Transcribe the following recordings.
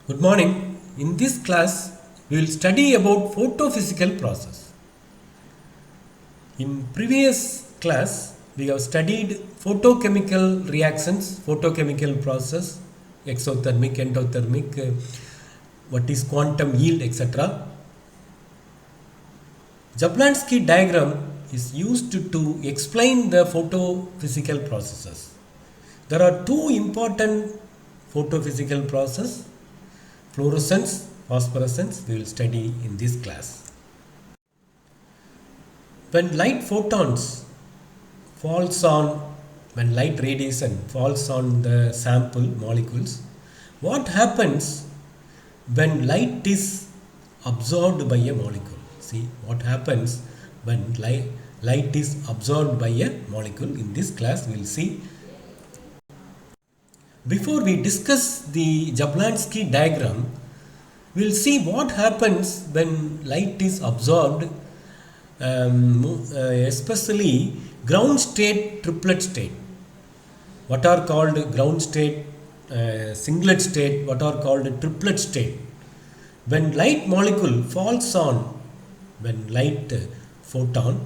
Good morning. In this class, we will study about photophysical process. In previous class, we have studied photochemical reactions, photochemical process, exothermic, endothermic, what is quantum yield, etc. Jablonski diagram is used to explain the photophysical processes. There are two important photophysical processes: fluorescence, phosphorescence. We will study in this class. When light photons falls on, when light radiation falls on the sample molecules, what happens when light is absorbed by a molecule? See what happens when light is absorbed by a molecule. In this class, we will see. Before we discuss the Jablonski diagram, we will see what happens when light is absorbed, especially ground state, triplet state. What are called ground state, singlet state, what are called triplet state. When light molecule falls on, when light photon,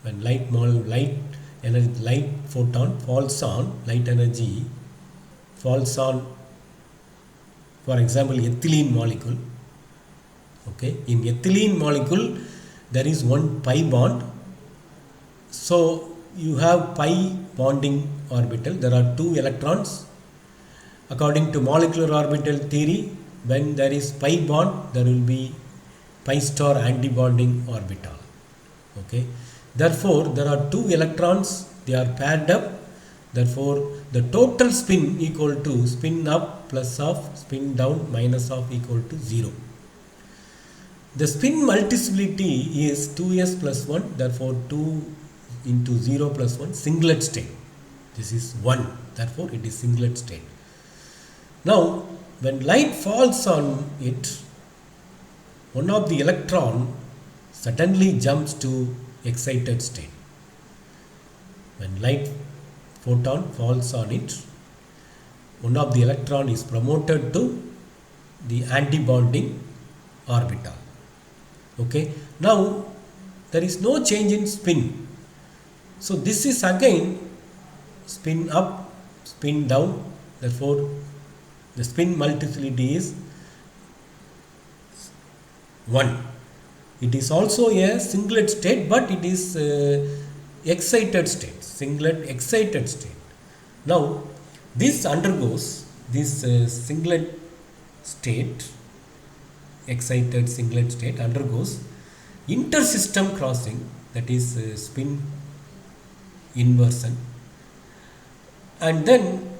when light photon falls on, light energy falls on, for example, ethylene molecule. Okay, in ethylene molecule there is one pi bond, so you have pi bonding orbital. There are two electrons. According to molecular orbital theory, when there is pi bond, there will be pi star antibonding orbital. Okay, therefore there are two electrons, they are paired up. Therefore, the total spin equal to spin up plus of spin down minus of equal to 0. The spin multiplicity is 2s plus 1. Therefore, 2 into 0 plus 1, singlet state. This is 1. Therefore, it is singlet state. Now, when light falls on it, one of the electron suddenly jumps to excited state. When light photon falls on it, one of the electron is promoted to the antibonding orbital. Okay, now there is no change in spin, so this is again spin up, spin down. Therefore the spin multiplicity is 1. It is also a singlet state, but it is excited state, singlet excited state. Now this undergoes, this singlet state, excited singlet state undergoes intersystem crossing, that is spin inversion, and then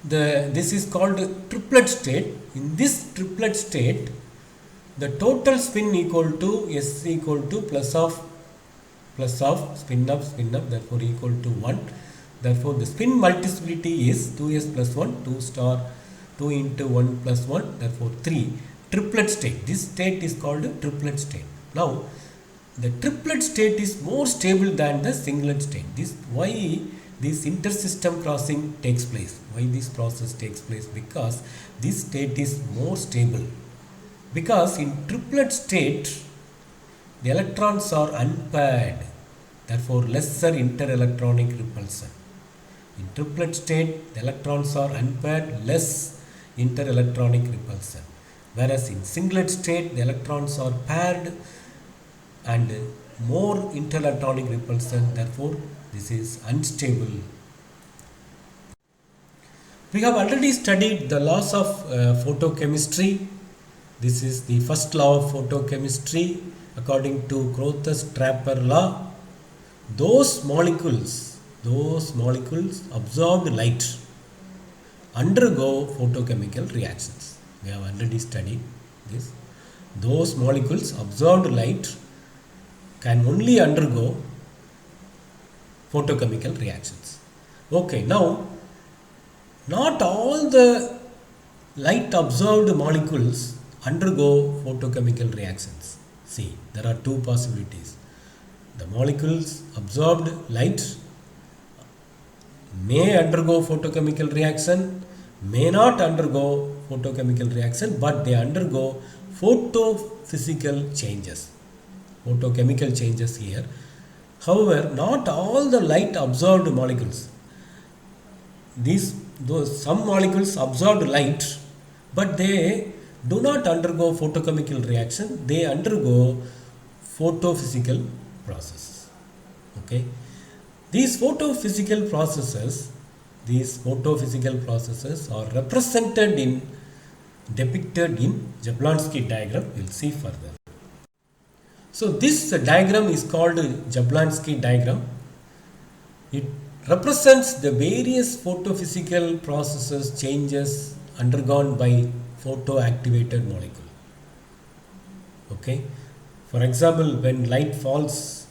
this is called triplet state. In this triplet state, the total spin equal to S equal to plus of spin up, therefore equal to 1. Therefore the spin multiplicity is 2s plus 1, 2 star 2 into 1 plus 1, therefore 3. Triplet state. This state is called triplet state. Now the triplet state is more stable than the singlet state. Why this intersystem crossing takes place? Why this process takes place? Because this state is more stable. Because in triplet state, the electrons are unpaired, therefore lesser interelectronic repulsion. In triplet state, the electrons are unpaired, less interelectronic repulsion. Whereas in singlet state, the electrons are paired and more interelectronic repulsion, therefore this is unstable. We have already studied the laws of photochemistry. This is the first law of photochemistry. According to Crothes-Draper law, those molecules absorbed light undergo photochemical reactions. We have already studied this. Those molecules absorbed light can only undergo photochemical reactions. Okay, now not all the light absorbed molecules undergo photochemical reactions. See, there are two possibilities. The molecules absorbed light may undergo photochemical reaction, may not undergo photochemical reaction, but they undergo photophysical changes, photochemical changes here. However, not all the light absorbed molecules, some molecules absorb light, but they do not undergo photochemical reaction, they undergo photophysical processes. Okay, these photophysical processes are depicted in Jablonski diagram. We'll see further. So this diagram is called Jablonski diagram. It represents the various photophysical processes changes undergone by photoactivated molecule. Okay, for example, when light falls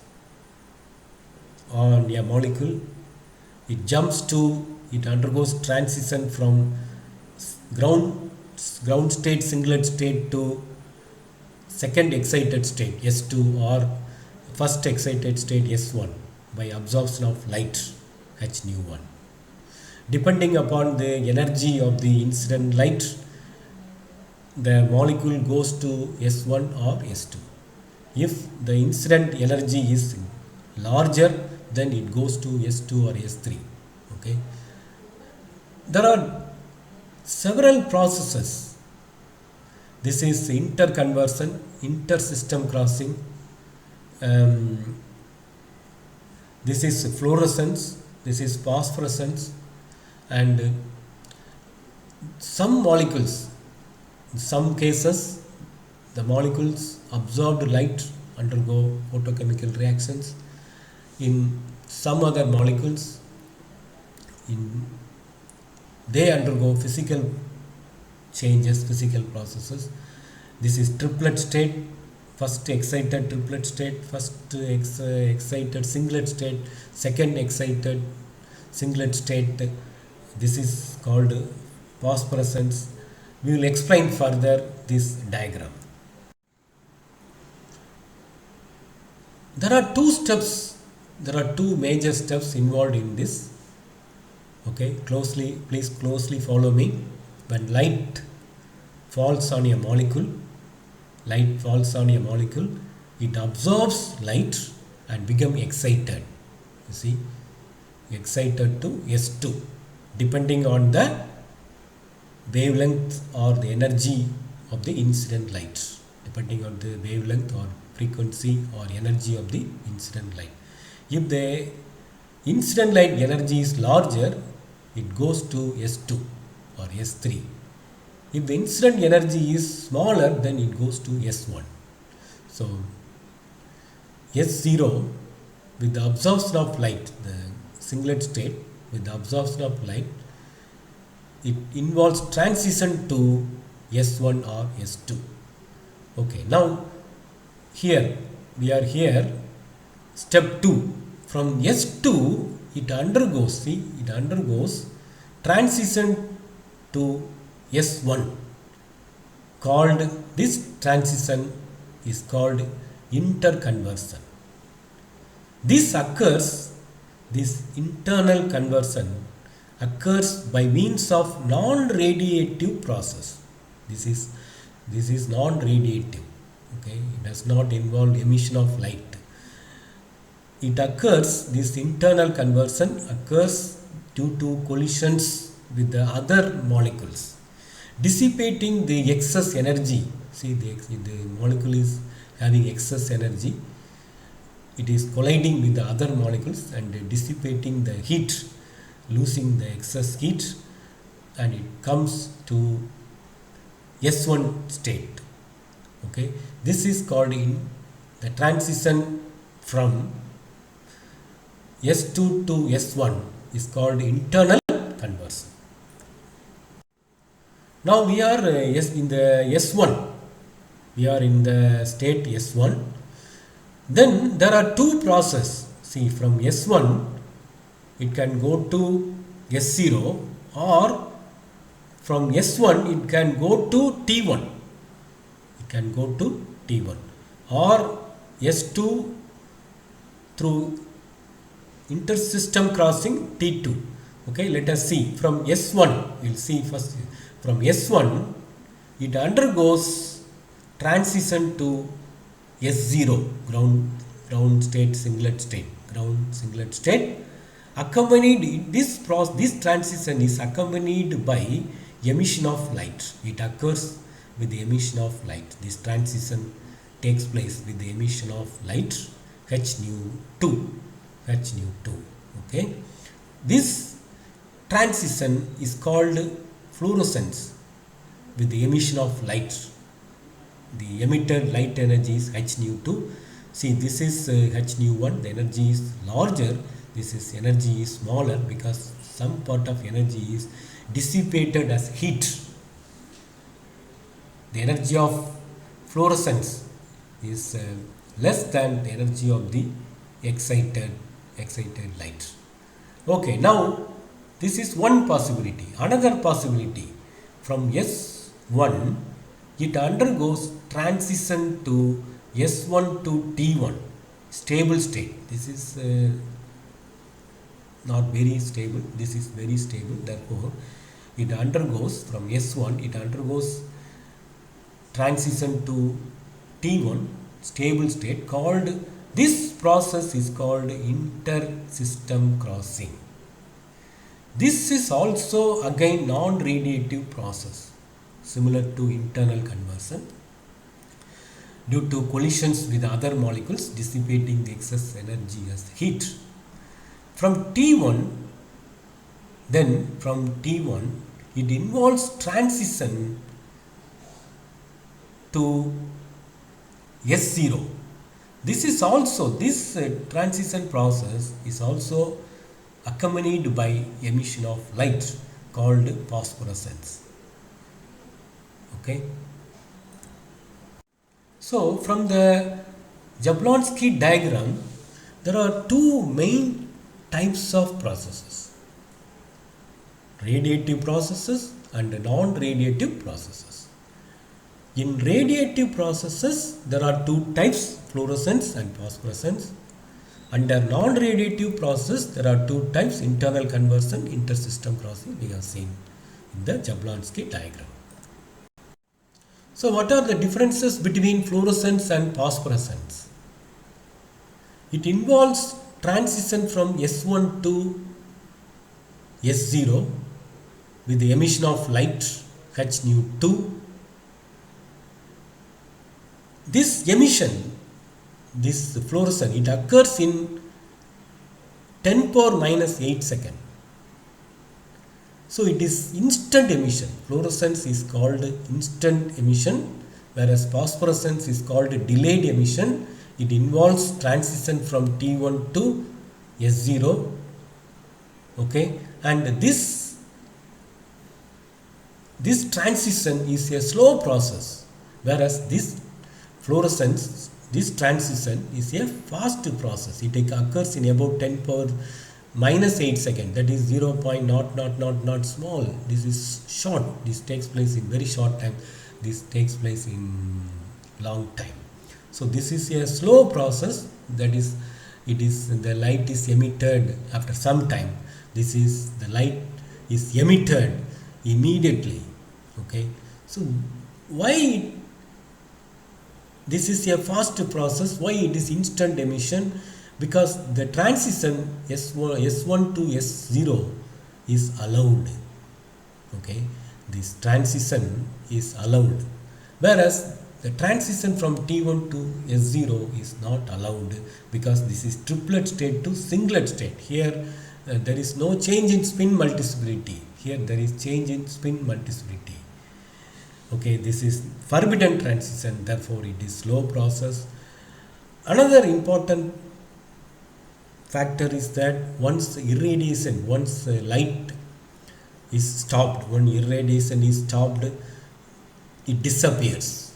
on a molecule, it undergoes transition from ground state, singlet state to second excited state S2 or first excited state S1 by absorption of light H nu 1. Depending upon the energy of the incident light, the molecule goes to S1 or S2. If the incident energy is larger, then it goes to S2 or S3. Okay, there are several processes. This is interconversion, intersystem crossing, this is fluorescence, this is phosphorescence, and some molecules, in some cases, the molecules absorbed light undergo photochemical reactions. In some other molecules, they undergo physical changes, physical processes. This is triplet state, first excited triplet state, first excited singlet state, second excited singlet state. This is called phosphorescence. We will explain further this diagram. There are two major steps involved in this. Okay, please closely follow me. When light falls on a molecule, it absorbs light and becomes excited. You see, excited to S2, depending on the wavelength or the energy of the incident light, depending on the wavelength or frequency or energy of the incident light. If the incident light energy is larger, it goes to S2 or S3. If the incident energy is smaller, then it goes to S1. So S0, with the absorption of light, the singlet state, with the absorption of light, it involves transition to S1 or S2. Okay, now we are here, step 2. From S2, it undergoes transition to S1. This transition is called interconversion. This internal conversion occurs by means of non-radiative process. This is non-radiative. Okay, it does not involve emission of light. This internal conversion occurs due to collisions with the other molecules, dissipating the excess energy. See, the molecule is having excess energy. It is colliding with the other molecules and dissipating the heat, losing the excess heat, and it comes to S1 state. Okay, this is called the transition from S2 to S1 is called internal conversion. Now we are in the S1. We are in the state S1. Then there are two processes. See, from S1 it can go to S0, or from S1 it can go to T1. Or S2 through intersystem crossing T2. Okay, let us see from S1. We'll see first from S1. It undergoes transition to S0, ground state, singlet state, ground singlet state. Accompanied this transition is accompanied by emission of light. It occurs with the emission of light. This transition takes place with the emission of light, h nu 2. Okay, this transition is called fluorescence with the emission of light. The emitted light energy is h nu 2. See, this is h nu 1. The energy is larger. This is energy is smaller because some part of energy is dissipated as heat. The energy of fluorescence is less than the energy of the excited light. Okay, now this is one possibility. Another possibility, from S1 it undergoes transition to S1 to T1, stable state. This is not very stable. This is very stable. Therefore, it undergoes from S1. It undergoes transition to T1, stable state. Called this process is called intersystem crossing. This is also again non-radiative process, similar to internal conversion, due to collisions with other molecules dissipating the excess energy as heat. From T1, it involves transition to S0. This transition process is also accompanied by emission of light called phosphorescence. Okay. So from the Jablonski diagram, there are two main types of processes: radiative processes and non-radiative processes. In radiative processes, there are two types, fluorescence and phosphorescence. Under non-radiative process, there are two types, internal conversion, intersystem crossing. We have seen in the Jablonski diagram. So what are the differences between fluorescence and phosphorescence? It involves transition from S1 to S0 with the emission of light h nu 2. This emission, this fluorescence, it occurs in 10 power minus 8 second. So it is instant emission. Fluorescence is called instant emission, whereas phosphorescence is called delayed emission. It involves transition from T1 to S0. Okay, and this transition is a slow process, whereas this fluorescence, this transition is a fast process. It occurs in about 10 power minus 8 second, that is 0.000 small. This is short. This takes place in very short time. This takes place in long time. So this is a slow process, that is, the light is emitted after some time. The light is emitted immediately. Okay, so why this is a fast process? Why it is instant emission? Because the transition S1 to S0 is allowed. Okay, this transition is allowed, whereas the transition from T1 to S0 is not allowed, because this is triplet state to singlet state. Here there is no change in spin multiplicity. Here there is change in spin multiplicity. Okay, this is forbidden transition, therefore it is slow process. Another important factor is that once light is stopped, when irradiation is stopped, it disappears.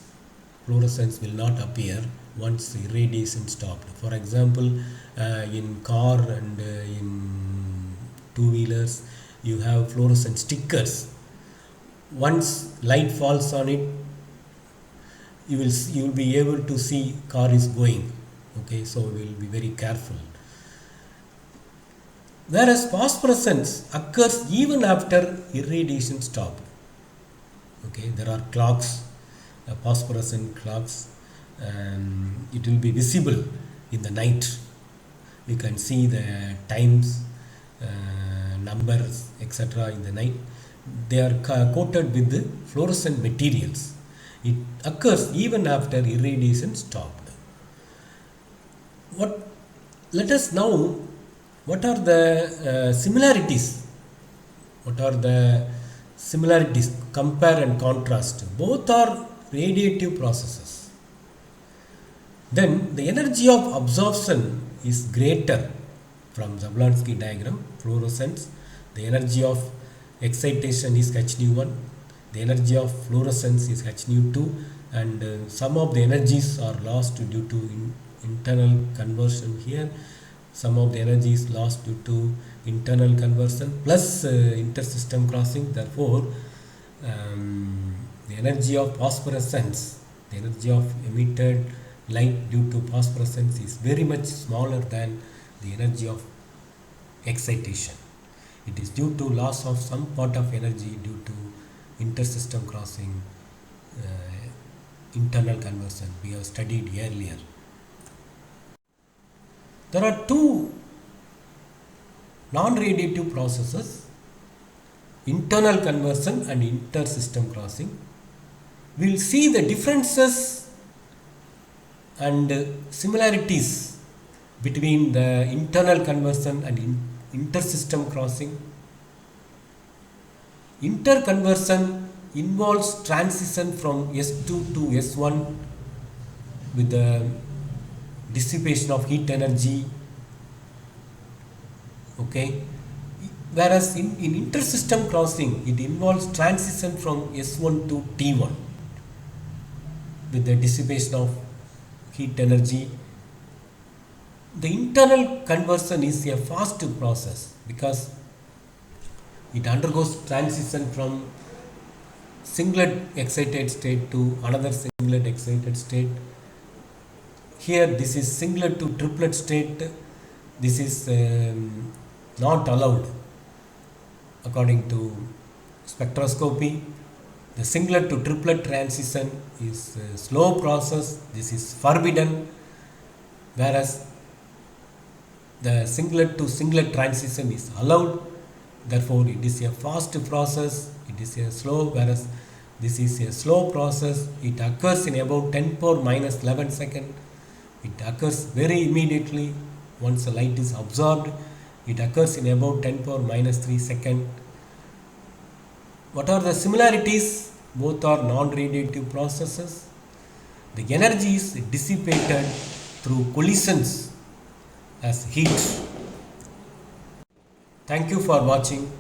Fluorescence will not appear once irradiation stopped. For example, in car and in two-wheelers, you have fluorescent stickers. Once light falls on it, you will be able to see car is going. Okay, so we will be very careful. whereas phosphorescence occurs even after irradiation stopped. Okay, there are clocks, phosphorescent clocks, and it will be visible in the night. You can see the times, numbers, etc. in the night. They are coated with the fluorescent materials. It occurs even after irradiation stopped. Let us know what are the similarities. What are the similarities? Compare and contrast. Both are radiative processes. Then the energy of absorption is greater from Jablonski diagram, fluorescence. The energy of excitation is h nu 1, the energy of fluorescence is h nu 2, and some of the energies are lost due to internal conversion here. Some of the energy is lost due to internal conversion plus intersystem crossing. Therefore, the energy of phosphorescence, the energy of emitted light due to phosphorescence is very much smaller than the energy of excitation. It is due to loss of some part of energy due to intersystem crossing, internal conversion we have studied earlier. There are two non-radiative processes, internal conversion and intersystem crossing. We will see the differences and similarities between the internal conversion and intersystem crossing. Interconversion involves transition from S2 to S1 with the dissipation of heat energy. Okay, whereas in intersystem crossing it involves transition from S1 to T1 with the dissipation of heat energy. The internal conversion is a fast process because it undergoes transition from singlet excited state to another singlet excited state. Here this is singlet to triplet state. This is not allowed according to spectroscopy. The singlet to triplet transition is a slow process. This is forbidden, whereas the singlet to singlet transition is allowed. Therefore, it is a fast process. It is a slow, whereas this is a slow process. It occurs in about 10 power minus 11 second. It occurs very immediately once the light is absorbed. It occurs in about 10 power minus 3 second. What are the similarities? Both are non-radiative processes. The energy is dissipated through collisions as heat. Thank you for watching.